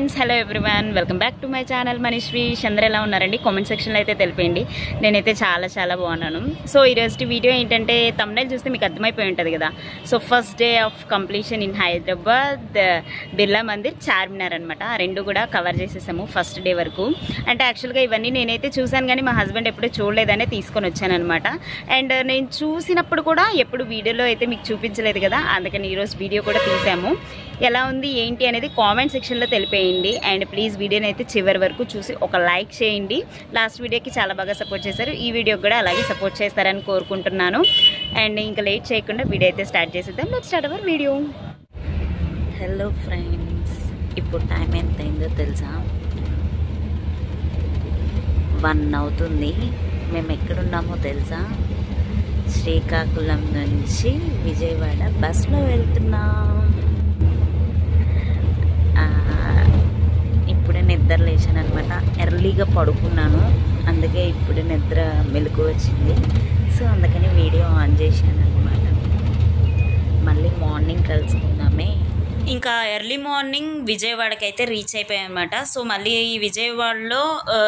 Friends, hello everyone, welcome back to my channel Manishree. అందరూ ఎలా ఉన్నారండి? కామెంట్ సెక్షన్లో అయితే తెలిపేయండి. నేనైతే చాలా బాగున్నాను. సో ఈరోజు వీడియో ఏంటంటే, థంబ్నైల్ చూస్తే మీకు అర్థమైపోయి ఉంటుంది కదా. So first day of completion in Hyderabad Birla Mandir, Charminar అనమాట. ఆ రెండు కూడా కవర్ చేసేసాము ఫస్ట్ డే వరకు. అంటే యాక్చువల్గా ఇవన్నీ నేనైతే చూశాను, కానీ మా హస్బెండ్ ఎప్పుడూ చూడలేదనే తీసుకొని వచ్చాను అనమాట. అండ్ నేను చూసినప్పుడు కూడా ఎప్పుడు వీడియోలో అయితే మీకు చూపించలేదు కదా, అందుకని ఈరోజు వీడియో కూడా తీసాము. ఎలా ఉంది ఏంటి అనేది కామెంట్ సెక్షన్లో తెలిపేయండి. అండ్ ప్లీజ్ వీడియోని అయితే చివరి వరకు చూసి ఒక లైక్ చేయండి. లాస్ట్ వీడియోకి చాలా బాగా సపోర్ట్ చేశారు, ఈ వీడియోకి కూడా అలాగే సపోర్ట్ చేస్తారని కోరుకుంటున్నాను. అండ్ ఇంకా లేట్ చేయకుండా వీడియో అయితే స్టార్ట్ చేసేద్దాం. Let's start our video. Hello friends, ఇప్పుడు టైం ఎంత అయిందో తెలుసా? 1 అవుతుంది. మేము ఎక్కడున్నామో తెలుసా? శ్రీకాకుళం నుంచి విజయవాడ బస్సులో వెళ్తున్నాం. ఇప్పుడే నిద్ర లేచాను అనమాట. ఎర్లీగా పడుకున్నాను, అందుకే ఇప్పుడే నిద్ర మెలకు వచ్చింది. సో అందుకని వీడియో ఆన్ చేశాను అనమాట. మళ్ళీ మార్నింగ్ కలుసుకుందామే. ఇంకా ఎర్లీ మార్నింగ్ విజయవాడకి అయితే రీచ్ అయిపోయాయి అనమాట. సో మళ్ళీ ఈ విజయవాడలో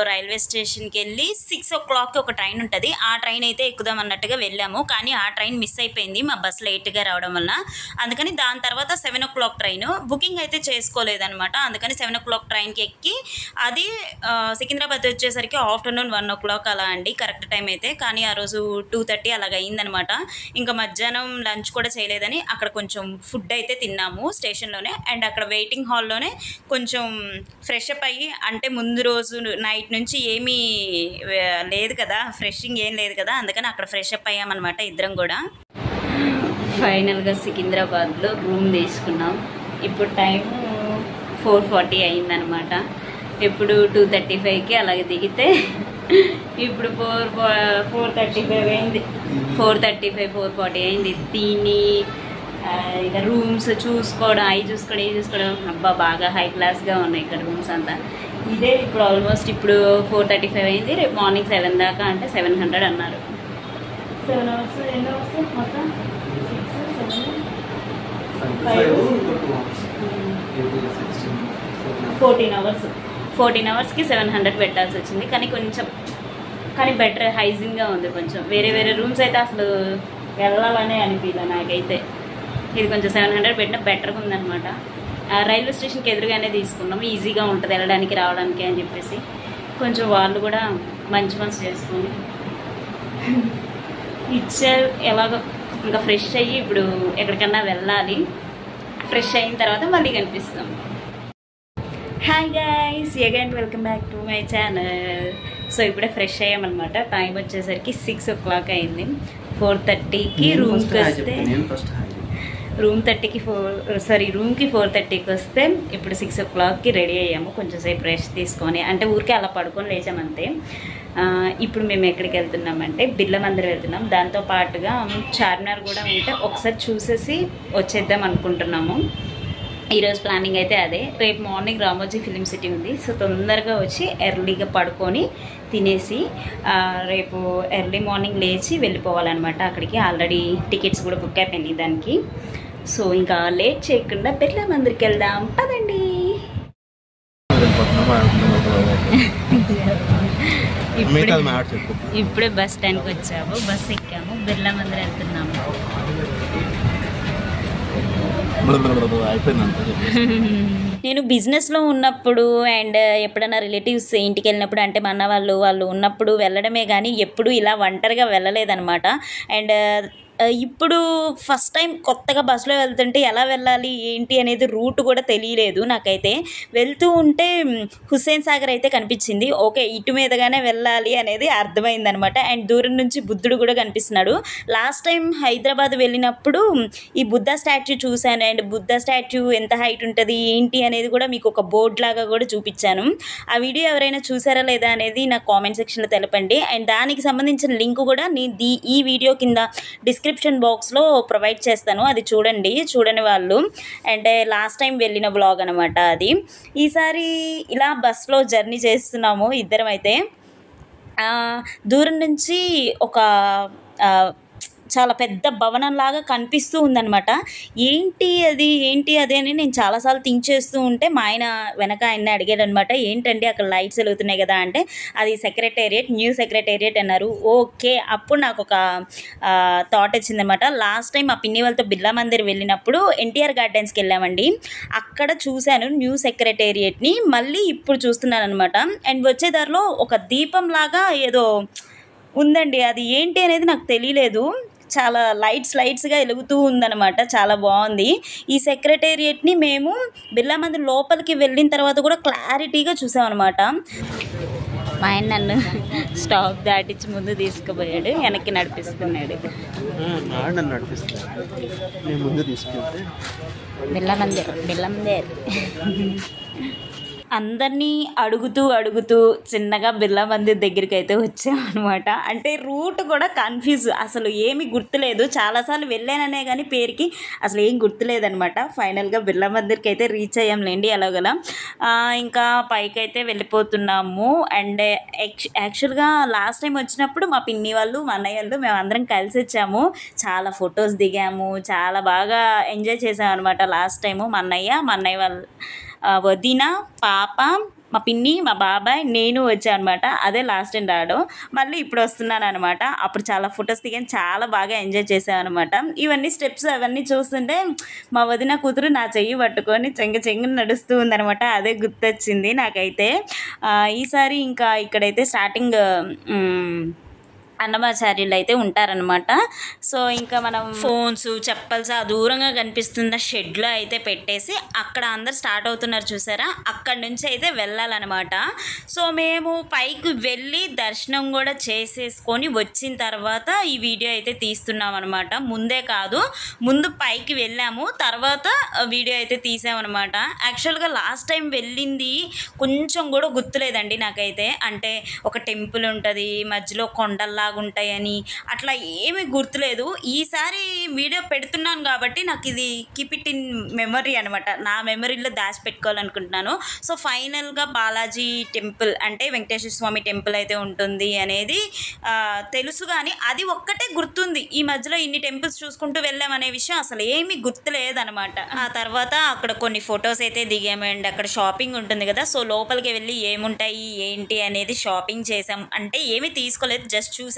రైల్వే స్టేషన్కి వెళ్ళి 6 o'clock ఒక ట్రైన్ ఉంటుంది. ఆ ట్రైన్ అయితే ఎక్కుదాం అన్నట్టుగా వెళ్ళాము, కానీ ఆ ట్రైన్ మిస్ అయిపోయింది మా బస్ లేట్గా రావడం వల్ల. అందుకని దాని తర్వాత 7 o'clock ట్రైన్ బుకింగ్ అయితే చేసుకోలేదనమాట. అందుకని 7 o'clock ట్రైన్కి ఎక్కి అది సికింద్రాబాద్ వచ్చేసరికి ఆఫ్టర్నూన్ 1 o'clock అలా అండి కరెక్ట్ టైం అయితే. కానీ ఆ రోజు 2:30 అలాగ అయిందనమాట. ఇంకా మధ్యాహ్నం లంచ్ కూడా చేయలేదని అక్కడ కొంచెం ఫుడ్ అయితే తిన్నాము స్టేషన్. అండ్ అక్కడ వెయిటింగ్ హాల్లోనే కొంచెం ఫ్రెష్ అప్ అయ్యి, అంటే ముందు రోజు నైట్ నుంచి ఏమీ లేదు కదా, ఫ్రెషింగ్ ఏం లేదు కదా, అందుకని అక్కడ ఫ్రెష్ అప్ అయ్యామన్నమాట ఇద్దరం కూడా. ఫైనల్గా సికింద్రాబాద్లో రూమ్ తీసుకున్నాం. ఇప్పుడు టైం 4:40 అయిందనమాట. ఇప్పుడు 2:35కి అలాగే దిగితే ఇప్పుడు 4:35 అయింది. 4:35 4:40 అయింది. తిని ఇక రూమ్స్ చూసుకోవడం, అవి చూసుకోవడం అబ్బా బాగా హై క్లాస్గా ఉన్నాయి ఇక్కడ రూమ్స్ అంతా. ఇదే ఇప్పుడు ఆల్మోస్ట్ ఇప్పుడు 4:35 అయింది. రేపు మార్నింగ్ 7 దాకా, అంటే 700 అన్నారు. 7 hours ఎన్ని అవర్స్ మొత్తం? 14 hours 700 పెట్టాల్సి వచ్చింది. కానీ బెటర్, హైజీన్గా ఉంది కొంచెం. వేరే రూమ్స్ అయితే అసలు వెళ్ళాలనే అనిపించలే నాకైతే. ఇది కొంచెం 700 పెట్టినా బెటర్గా ఉందన్నమాట. రైల్వే స్టేషన్కి ఎదురుగానే తీసుకున్నాము, ఈజీగా ఉంటుంది వెళ్ళడానికి రావడానికి అని చెప్పేసి. కొంచెం వాళ్ళు కూడా మంచి చేసుకొని ఇచ్చారు. ఎలాగో ఇంకా ఫ్రెష్ అయ్యి ఇప్పుడు ఎక్కడికన్నా వెళ్ళాలి. ఫ్రెష్ అయిన తర్వాత మళ్ళీ కనిపిస్తాం. Hi guys, again welcome back to my channel. So ఇప్పుడే ఫ్రెష్ అయ్యామన్నమాట. టైం వచ్చేసరికి 6 o'clock అయింది. 4:30కి రూమ్కి వస్తే, రూమ్కి 4:30కి వస్తే ఇప్పుడు 6 o'clockకి రెడీ అయ్యాము. కొంచెం సేపు రెస్ట్ తీసుకొని, అంటే ఊరికే అలా పడుకొని లేచామంతే. ఇప్పుడు మేము ఎక్కడికి వెళ్తున్నామంటే బిర్లా మందిర్ వెళ్తున్నాం. దాంతో పాటుగా చార్మినార్ కూడా ఉంటే ఒకసారి చూసేసి వచ్చేద్దాం అనుకుంటున్నాము. ఈరోజు ప్లానింగ్ అయితే అదే. రేపు మార్నింగ్ రామోజీ ఫిలిం సిటీ ఉంది. సో తొందరగా వచ్చి ఎర్లీగా పడుకొని తినేసి రేపు ఎర్లీ మార్నింగ్ లేచి వెళ్ళిపోవాలన్నమాట అక్కడికి. ఆల్రెడీ టికెట్స్ కూడా బుక్ అయిపోయినాయి దానికి. సో ఇంకా లేట్ చేయకుండా బిర్లా మందిర్కి వెళ్దాం, పదండి. ఇప్పుడే బస్ స్టాండ్కి వచ్చాము, బస్ ఎక్కాము, బిర్లా మందిర్ వెళ్తున్నాము. నేను బిజినెస్లో ఉన్నప్పుడు అండ్ ఎప్పుడైనా రిలేటివ్స్ ఇంటికి వెళ్ళినప్పుడు, అంటే మా అన్న వాళ్ళు ఉన్నప్పుడు వెళ్ళడమే, కానీ ఎప్పుడు ఇలా ఒంటరిగా వెళ్ళలేదన్నమాట. అండ్ ఇప్పుడు ఫస్ట్ టైం కొత్తగా బస్సులో వెళ్తుంటే ఎలా వెళ్ళాలి ఏంటి అనేది రూట్ కూడా తెలియలేదు నాకైతే. వెళ్తూ ఉంటే హుస్సేన్ సాగర్ అయితే కనిపించింది. ఓకే, ఇటు మీదగానే వెళ్ళాలి అనేది అర్థమైందనమాట. అండ్ దూరం నుంచి బుద్ధుడు కూడా కనిపిస్తున్నాడు. లాస్ట్ టైం హైదరాబాద్ వెళ్ళినప్పుడు ఈ బుద్ధ స్టాచ్యూ చూశాను. అండ్ బుద్ధ స్టాచ్యూ ఎంత హైట్ ఉంటుంది ఏంటి అనేది కూడా మీకు ఒక బోర్డ్ లాగా కూడా చూపించాను. ఆ వీడియో ఎవరైనా చూసారా లేదా అనేది నాకు కామెంట్ సెక్షన్లో తెలపండి. అండ్ దానికి సంబంధించిన లింక్ కూడా నేను ఈ వీడియో కింద డిస్క్రిప్షన్ బాక్స్లో ప్రొవైడ్ చేస్తాను, అది చూడని వాళ్ళు. అంటే లాస్ట్ టైం వెళ్ళిన బ్లాగ్ అనమాట అది. ఈసారి ఇలా బస్లో జర్నీ చేస్తున్నాము ఇద్దరం అయితే. దూరం నుంచి ఒక చాలా పెద్ద భవనం లాగా కనిపిస్తూ ఉందనమాట. ఏంటి అది అని నేను చాలాసార్లు థింక్ చేస్తూ ఉంటే మా ఆయన వెనక ఆయన్ని అడిగాడనమాట, ఏంటండి అక్కడ లైట్స్ వెలుగుతున్నాయి కదా అంటే, అది సెక్రటేరియట్, న్యూ సెక్రటేరియట్ అన్నారు. ఓకే, అప్పుడు నాకు ఒక థాట్ వచ్చిందనమాట. లాస్ట్ టైం మా పిన్ని వాళ్ళతో బిర్లా మందిర్ వెళ్ళినప్పుడు ఎన్టీఆర్ గార్డెన్స్కి వెళ్ళామండి. అక్కడ చూశాను న్యూ సెక్రటేరియట్ని, మళ్ళీ ఇప్పుడు చూస్తున్నాను అనమాట. అండ్ వచ్చే దారిలో ఒక దీపం లాగా ఏదో ఉందండి, అది ఏంటి అనేది నాకు తెలియలేదు. చాలా లైట్స్గా వెలుగుతూ ఉందన్నమాట, చాలా బాగుంది. ఈ సెక్రటేరియట్ని మేము బిర్లా మందిర్ లోపలికి వెళ్ళిన తర్వాత కూడా క్లారిటీగా చూసామన్నమాట. మా ఆయన నన్ను స్టాప్ దాటించి ముందు తీసుకుపోయాడు, వెనక్కి నడిపిస్తున్నాడు. బిర్లా మందిర్ అందరినీ అడుగుతూ చిన్నగా బిర్లా మందిర్ దగ్గరికి అయితే వచ్చామన్నమాట. అంటే రూట్ కూడా కన్ఫ్యూజ్, అసలు ఏమీ గుర్తులేదు. చాలాసార్లు వెళ్ళాననే కానీ పేరుకి అసలు ఏం గుర్తులేదనమాట. ఫైనల్గా బిర్లా మందిర్కి అయితే రీచ్ అయ్యాంలేండి ఎలాగలా. ఇంకా పైకి అయితే వెళ్ళిపోతున్నాము. అండ్ యాక్చువల్గా లాస్ట్ టైం వచ్చినప్పుడు మా పిన్ని వాళ్ళు, మా అన్నయ్య వాళ్ళు, మేము అందరం కలిసి వచ్చాము. చాలా ఫొటోస్ దిగాము, చాలా బాగా ఎంజాయ్ చేసాము అనమాట. లాస్ట్ టైము మా అన్నయ్య వాళ్ళు, వదిన, పాప, మా పిన్ని, మా బాబాయ్, నేను వచ్చాను అనమాట. అదే లాస్ట్ టైం రావడం. మళ్ళీ ఇప్పుడు వస్తున్నాను అనమాట. అప్పుడు చాలా ఫొటోస్ దిగాను, చాలా బాగా ఎంజాయ్ చేసాను అనమాట. ఇవన్నీ స్టెప్స్ అవన్నీ చూస్తుంటే మా వదిన కూతురు నా చెయ్యి పట్టుకొని చెంగు నడుస్తూ ఉందనమాట. అదే గుర్తొచ్చింది నాకైతే. ఈసారి ఇంకా ఇక్కడైతే స్టార్టింగ్ అన్నమాచార్యులు అయితే ఉంటారనమాట. సో ఇంకా మనం ఫోన్స్, చెప్పల్స్ ఆ దూరంగా కనిపిస్తున్న షెడ్లో అయితే పెట్టేసి అక్కడ అందరు స్టార్ట్ అవుతున్నారు చూసారా, అక్కడి నుంచి అయితే వెళ్ళాలన్నమాట. సో మేము పైకి వెళ్ళి దర్శనం కూడా చేసేసుకొని వచ్చిన తర్వాత ఈ వీడియో అయితే తీస్తున్నాం అనమాట. ముందే కాదు, ముందు పైకి వెళ్ళాము, తర్వాత వీడియో అయితే తీసామన్నమాట. యాక్చువల్గా లాస్ట్ టైం వెళ్ళింది కొంచెం కూడా గుర్తులేదండి నాకైతే. అంటే ఒక టెంపుల్ ఉంటుంది, మధ్యలో కొండల్లా ఉంటాయని అట్లా ఏమీ గుర్తులేదు. ఈసారి వీడియో పెడుతున్నాను కాబట్టి నాకు ఇది కీప్ ఇట్ ఇన్ మెమరీ అనమాట, నా మెమరీలో దాచిపెట్టుకోవాలనుకుంటున్నాను. సో ఫైనల్గా బాలాజీ టెంపుల్ అంటే వెంకటేశ్వర స్వామి టెంపుల్ అయితే ఉంటుంది అనేది తెలుసు, కానీ అది ఒక్కటే గుర్తుంది. ఈ మధ్యలో ఇన్ని టెంపుల్స్ చూసుకుంటూ వెళ్ళామనే విషయం అసలు ఏమీ గుర్తులేదనమాట. ఆ తర్వాత అక్కడ కొన్ని ఫొటోస్ అయితే దిగామండి. అక్కడ షాపింగ్ ఉంటుంది కదా, సో లోపలికి వెళ్ళి ఏముంటాయి ఏంటి అనేది షాపింగ్ చేసాం. అంటే ఏమీ తీసుకోలేదు, జస్ట్ చూసామన్నమాట.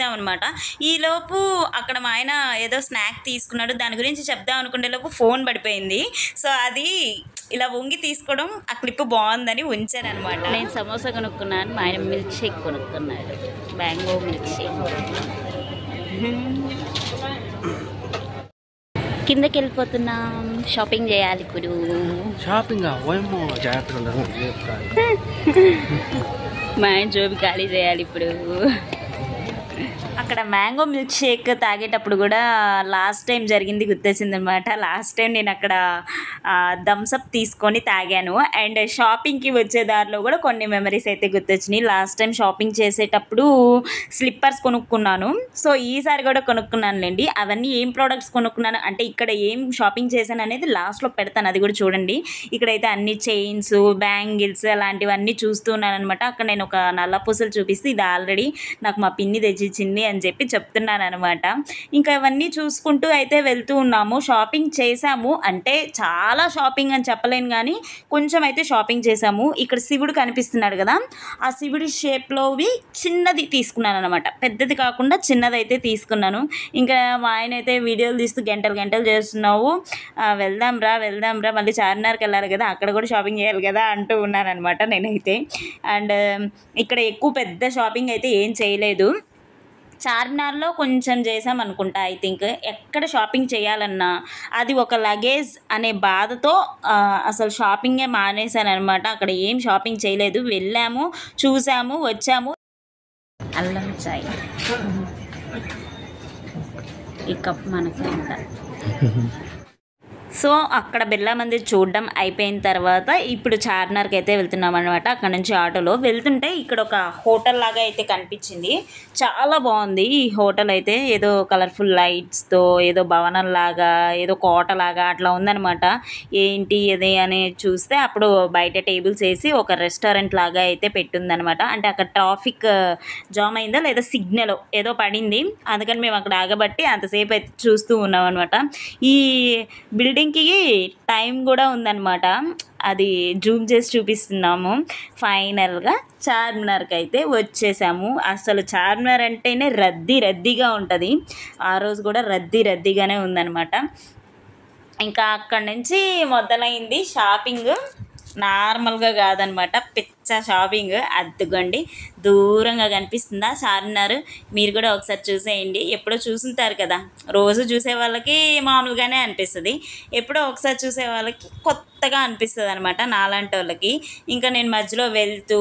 ఈలోపు అక్కడ మా ఆయన ఏదో స్నాక్ తీసుకున్నాడు, దాని గురించి చెప్దాం అనుకునే లోపు ఫోన్ పడిపోయింది. సో అది ఇలా వంగి తీసుకోవడం, ఆ క్లిప్ బాగుందని ఉంచాను అనమాట. నేను సమోసా కొనుక్కున్నాను, మా ఆయన మిల్క్ షేక్ కొనుక్కున్నాడు, మ్యాంగో మిల్క్ షేక్. కిందకి వెళ్ళిపోతున్నాం, షాపింగ్ చేయాలి ఇప్పుడు. షాపింగ్ మా ఆయన జోబి ఖాళీ చేయాలి ఇప్పుడు. అక్కడ మ్యాంగో మిల్క్ షేక్ తాగేటప్పుడు కూడా లాస్ట్ టైం జరిగింది గుర్తొచ్చింది అనమాట. లాస్ట్ టైం నేను అక్కడ థమ్స్అప్ తీసుకొని తాగాను. అండ్ షాపింగ్కి వచ్చే దారిలో కూడా కొన్ని మెమరీస్ అయితే గుర్తొచ్చినాయి. లాస్ట్ టైం షాపింగ్ చేసేటప్పుడు స్లిప్పర్స్ కొనుక్కున్నాను, సో ఈసారి కూడా కొనుక్కున్నానులేండి. అవన్నీ ఏం ప్రోడక్ట్స్ కొనుక్కున్నాను అంటే ఇక్కడ ఏం షాపింగ్ చేశాను అనేది లాస్ట్లో పెడతాను, అది కూడా చూడండి. ఇక్కడైతే అన్ని చైన్స్, బ్యాంగిల్స్ అలాంటివన్నీ చూస్తున్నాను అనమాట. అక్కడ నేను ఒక నల్ల పూసలు చూపిస్తే ఇది ఆల్రెడీ నాకు మా పిన్ని తెచ్చిచ్చింది అని చెప్పి చెప్తున్నాను అనమాట. ఇంకా ఇవన్నీ చూసుకుంటూ అయితే వెళ్తూ ఉన్నాము. షాపింగ్ చేసాము అంటే చాలా షాపింగ్ అని చెప్పలేను, కానీ కొంచెం అయితే షాపింగ్ చేసాము. ఇక్కడ శివుడు కనిపిస్తున్నాడు కదా, ఆ శివుడి షేప్లోవి చిన్నది తీసుకున్నాను అనమాట, పెద్దది కాకుండా చిన్నది అయితే తీసుకున్నాను. ఇంకా మా ఆయన అయితే వీడియోలు తీస్తూ గంటలు చేస్తున్నావు, వెళ్దాం రా మళ్ళీ చార్మినార్కి వెళ్ళాలి కదా, అక్కడ కూడా షాపింగ్ చేయాలి కదా అంటూ ఉన్నాను అనమాట నేనైతే. అండ్ ఇక్కడ ఎక్కువ పెద్ద షాపింగ్ అయితే ఏం చేయలేదు. చార్మినార్లో కొంచెం చేసాం అనుకుంటా ఐ థింక్. ఎక్కడ షాపింగ్ చేయాలన్నా అది ఒక లగేజ్ అనే బాధతో అసలు షాపింగే మానేశాను అనమాట. అక్కడ ఏం షాపింగ్ చేయలేదు, వెళ్ళాము, చూసాము, వచ్చాము. అల్లం చాయ్ ఈ కప్ మనకి అంట. సో అక్కడ బిర్లా మందిర్ చూడడం అయిపోయిన తర్వాత ఇప్పుడు చార్మినార్కి అయితే వెళ్తున్నాం అనమాట. అక్కడ నుంచి ఆటోలో వెళ్తుంటే ఇక్కడ ఒక హోటల్ లాగా అయితే కనిపించింది. చాలా బాగుంది ఈ హోటల్ అయితే. ఏదో కలర్ఫుల్ లైట్స్తో ఏదో భవనం లాగా ఏదో కోట లాగా అట్లా ఉందనమాట. ఏంటి ఇది అని చూస్తే అప్పుడు బయట టేబుల్స్ వేసి ఒక రెస్టారెంట్ లాగా అయితే పెట్టిందనమాట. అంటే అక్కడ ట్రాఫిక్ జామ్ అయిందా లేదా సిగ్నల్ ఏదో పడింది, అందుకని మేము అక్కడ ఆగబట్టి అంతసేపు అయితే చూస్తూ ఉన్నాం అనమాట. ఈ బిల్డింగ్కి టైం కూడా ఉందన్నమాట, అది జూమ్ చేసి చూపిస్తున్నాము. ఫైనల్గా చార్మినార్కి అయితే వచ్చేసాము. అసలు చార్మినార్ అంటేనే రద్దీగా ఉంటుంది. ఆ రోజు కూడా రద్దీగానే ఉందన్నమాట. ఇంకా అక్కడి నుంచి మొదలైంది షాపింగ్. నార్మల్గా కాదనమాట, పిచ్చ షాపింగ్. అద్దుకోండి, దూరంగా కనిపిస్తుందా చార్మినార్, మీరు కూడా ఒకసారి చూసేయండి. ఎప్పుడో చూసుంటారు కదా, రోజు చూసే వాళ్ళకి మామూలుగానే అనిపిస్తుంది, ఎప్పుడో ఒకసారి చూసే వాళ్ళకి కొత్తగా అనిపిస్తుంది అనమాట, నాలాంటి వాళ్ళకి. ఇంకా నేను మధ్యలో వెళ్తూ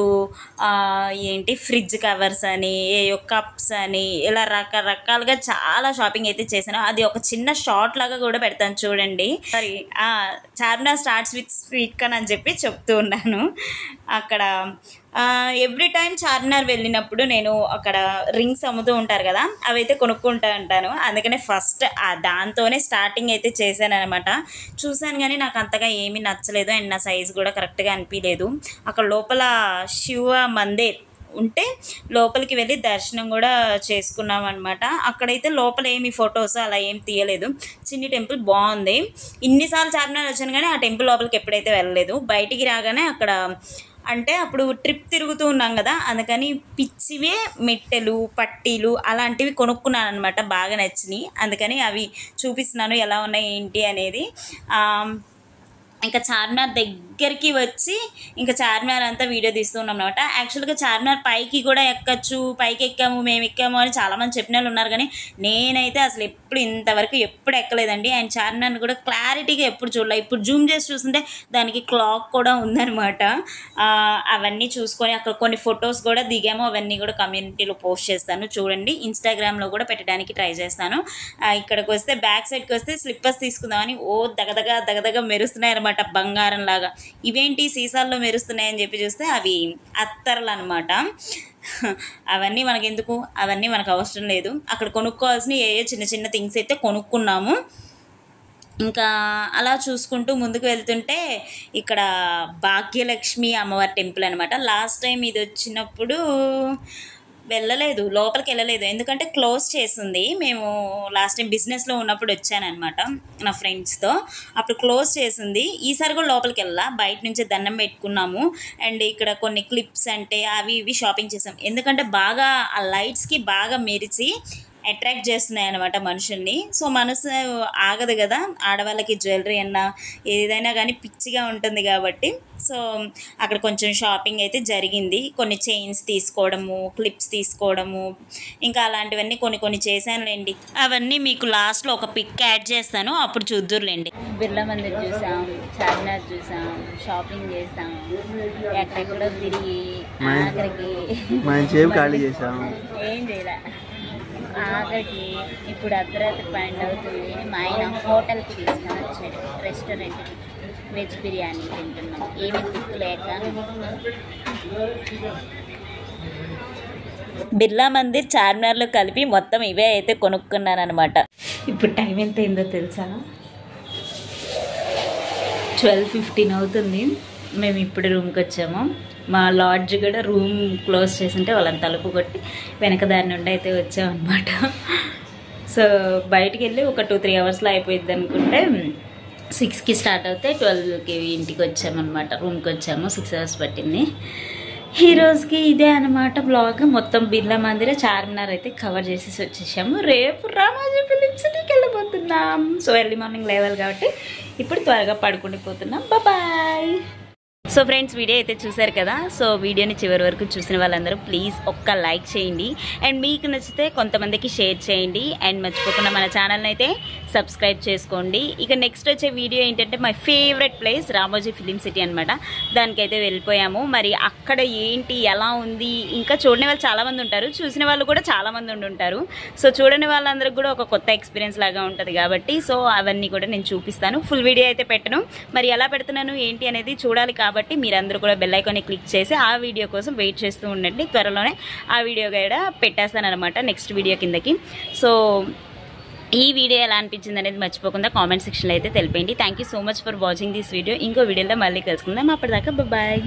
ఏంటి ఫ్రిడ్జ్ కవర్స్ అని, కప్స్ అని, ఇలా రకరకాలుగా చాలా షాపింగ్ అయితే చేశాను. అది ఒక చిన్న షార్ట్ లాగా కూడా పెడతాను చూడండి. Sorry, Charminar starts with sweet corn అని చెప్పి చెప్తూ ఉన్నాను. అక్కడ ఎవ్రీ టైం చార్మినార్ వెళ్ళినప్పుడు నేను అక్కడ రింగ్స్ అమ్ముతూ ఉంటారు కదా, అవి అయితే కొనుక్కుంటూ ఉంటాను. అందుకనే ఫస్ట్ దాంతోనే స్టార్టింగ్ అయితే చేశాను అనమాట. చూశాను కానీ నాకు అంతగా ఏమీ నచ్చలేదు, అండ్ నా సైజు కూడా కరెక్ట్గా అనిపించలేదు. అక్కడ లోపల శివ మందిర్ ఉంటే లోపలికి వెళ్ళి దర్శనం కూడా చేసుకున్నాం అనమాట. అక్కడైతే లోపల ఏమి ఫొటోస్ అలా ఏం తీయలేదు. చిన్ని టెంపుల్ బాగుంది. ఇన్నిసార్లు చార్మినార్ వచ్చాను కానీ ఆ టెంపుల్ లోపలికి ఎప్పుడైతే వెళ్ళలేదు. బయటికి రాగానే అక్కడ అంటే అప్పుడు ట్రిప్ తిరుగుతూ ఉన్నాం కదా, అందుకని పిచ్చివే మెట్టెలు పట్టీలు అలాంటివి కొనుక్కున్నాను అనమాట. బాగా నచ్చినాయి, అందుకని అవి చూపిస్తున్నాను ఎలా ఉన్నాయి ఏంటి అనేది. ఇంకా చార్మినార్ దగ్గరికి వచ్చి ఇంకా చార్మినార్ అంతా వీడియో తీస్తున్నాం అనమాట. యాక్చువల్గా చార్మినార్ పైకి కూడా ఎక్కచ్చు, పైకి ఎక్కాము మేము ఎక్కాము అని చాలామంది చెప్పిన వాళ్ళు ఉన్నారు, కానీ నేనైతే అసలు ఇంతవరకు ఎప్పుడు ఎక్కలేదండి. అండ్ చార్మినార్ని కూడా క్లారిటీగా ఎప్పుడు చూడలే. ఇప్పుడు జూమ్ చేసి చూస్తుంటే దానికి క్లాక్ కూడా ఉందన్నమాట. అవన్నీ చూసుకొని అక్కడ కొన్ని ఫొటోస్ కూడా దిగాము, అవన్నీ కూడా కమ్యూనిటీలో పోస్ట్ చేస్తాను చూడండి. ఇన్స్టాగ్రామ్లో కూడా పెట్టడానికి ట్రై చేస్తాను. ఇక్కడికి వస్తే బ్యాక్ సైడ్కి వస్తే స్లిప్పర్స్ తీసుకుందామని దగదగా మెరుస్తున్నాయి అనమాట, బంగారం లాగా. ఇవేంటి సీసాల్లో మెరుస్తున్నాయని చెప్పి చూస్తే అవి అత్తర్లు అనమాట. అవన్నీ మనకు ఎందుకు, అవన్నీ మనకు అవసరం లేదు. అక్కడ కొనుక్కోవాల్సిన చిన్న చిన్న థింగ్స్ అయితే కొనుక్కున్నాము. ఇంకా అలా చూసుకుంటూ ముందుకు వెళ్తుంటే ఇక్కడ భాగ్యలక్ష్మి అమ్మవారి టెంపుల్ అనమాట. లాస్ట్ టైం ఇది వచ్చినప్పుడు వెళ్ళలేదు, లోపలికి వెళ్ళలేదు, ఎందుకంటే క్లోజ్ చేసింది. మేము లాస్ట్ టైం బిజినెస్లో ఉన్నప్పుడు వచ్చానమాట నా ఫ్రెండ్స్తో, అప్పుడు క్లోజ్ చేసింది. ఈసారి కూడా లోపలికి వెళ్ళా, బయట నుంచి దండం పెట్టుకున్నాము. అండ్ ఇక్కడ కొన్ని క్లిప్స్ అంటే అవి ఇవి షాపింగ్ చేసాం, ఎందుకంటే బాగా ఆ లైట్స్కి బాగా మెరిచి అట్రాక్ట్ చేస్తున్నాయి అనమాట మనుషుల్ని. సో మనసు ఆగదు కదా, ఆడవాళ్ళకి జ్యువెలరీ అన్నా ఏదైనా కానీ పిచ్చిగా ఉంటుంది కాబట్టి. సో అక్కడ కొంచెం షాపింగ్ అయితే జరిగింది. కొన్ని చైన్స్ తీసుకోవడము, క్లిప్స్ తీసుకోవడము, ఇంకా అలాంటివన్నీ కొన్ని చేశానులేండి. అవన్నీ మీకు లాస్ట్లో ఒక పిక్ యాడ్ చేస్తాను, అప్పుడు చూద్దురులేండి. బిర్లా మందిర్ చూసాం, చార్మినార్ చూసాం, షాపింగ్ చేసాం, ఎక్కడెక్కడో తిరిగి ఆఖరికి ఏం చేయలే. ఆఖరికి ఇప్పుడు అర్ధరాత్రి 12 అవుతుంది. మా ఆయన హోటల్కి తీసుకొని వచ్చాడు, రెస్టారెంట్కి. వెజ్ బిర్యానీ తింటున్నాం, ఏమి దిక్కు లేక. బిర్లా మందిర్ చార్మినార్లో కలిపి మొత్తం ఇవే అయితే కొనుక్కున్నాను అనమాట. ఇప్పుడు టైం ఎంత అయిందో తెలుసా? 12:15 అవుతుంది. మేము ఇప్పుడు రూమ్కి వచ్చాము. మా లాడ్జ్ కూడా రూమ్ క్లోజ్ చేస్తుంటే వాళ్ళని తలుపు కొట్టి వెనక దారి నుండి అయితే వచ్చామన్నమాట. సో బయటికి వెళ్ళి ఒక 2-3 అవర్స్లో అయిపోయింది అనుకుంటే 6కి స్టార్ట్ అవుతే 12కి ఇంటికి వచ్చామన్నమాట, రూమ్కి వచ్చాము. 6 అవర్స్ పట్టింది. ఈ రోజుకి ఇదే అనమాట బ్లాగ్. మొత్తం బిర్లా మందిర్, చార్మినార్ అయితే కవర్ చేసేసి వచ్చేసాము. రేపు రామోజీ ఫిలిం సిటీకి వెళ్ళిపోతున్నాం. సో ఎర్లీ మార్నింగ్ లేవాలి కాబట్టి ఇప్పుడు త్వరగా పడుకుండిపోతున్నాం. బాయ్. సో ఫ్రెండ్స్, వీడియో అయితే చూసారు కదా. సో వీడియోని చివరి వరకు చూసిన వాళ్ళందరూ ప్లీజ్ ఒక్క లైక్ చేయండి, అండ్ మీకు నచ్చితే కొంతమందికి షేర్ చేయండి, అండ్ మర్చిపోకుండా మన ఛానల్ని అయితే సబ్స్క్రైబ్ చేసుకోండి. ఇక నెక్స్ట్ వచ్చే వీడియో ఏంటంటే my favourite place Ramoji film city అనమాట. దానికైతే వెళ్ళిపోయాము. మరి అక్కడ ఏంటి ఎలా ఉంది ఇంకా చూడని వాళ్ళు చాలామంది ఉంటారు, చూసిన వాళ్ళు కూడా చాలామంది ఉంటారు. సో చూడని వాళ్ళందరికీ కూడా ఒక కొత్త ఎక్స్పీరియన్స్ లాగా ఉంటుంది కాబట్టి సో అవన్నీ కూడా నేను చూపిస్తాను. ఫుల్ వీడియో అయితే పెట్టను, మరి ఎలా పెడుతున్నాను ఏంటి అనేది చూడాలి కాబట్టి మీరందరూ కూడా బెల్ ఐకాన్ని క్లిక్ చేసి ఆ వీడియో కోసం వెయిట్ చేస్తూ ఉండండి. త్వరలోనే ఆ వీడియో కూడా పెట్టేస్తాను అనమాట నెక్స్ట్ వీడియో కిందకి. సో ఈ వీడియో ఎలా అనిపించింది అనేది మర్చిపోకుండా కామెంట్ సెక్షన్లో అయితే తెలిపేయండి. Thank you so much for watching this video. ఇంకో వీడియోలో మళ్ళీ కలుసుకుందాం. అప్పటిదాకా బాయ్.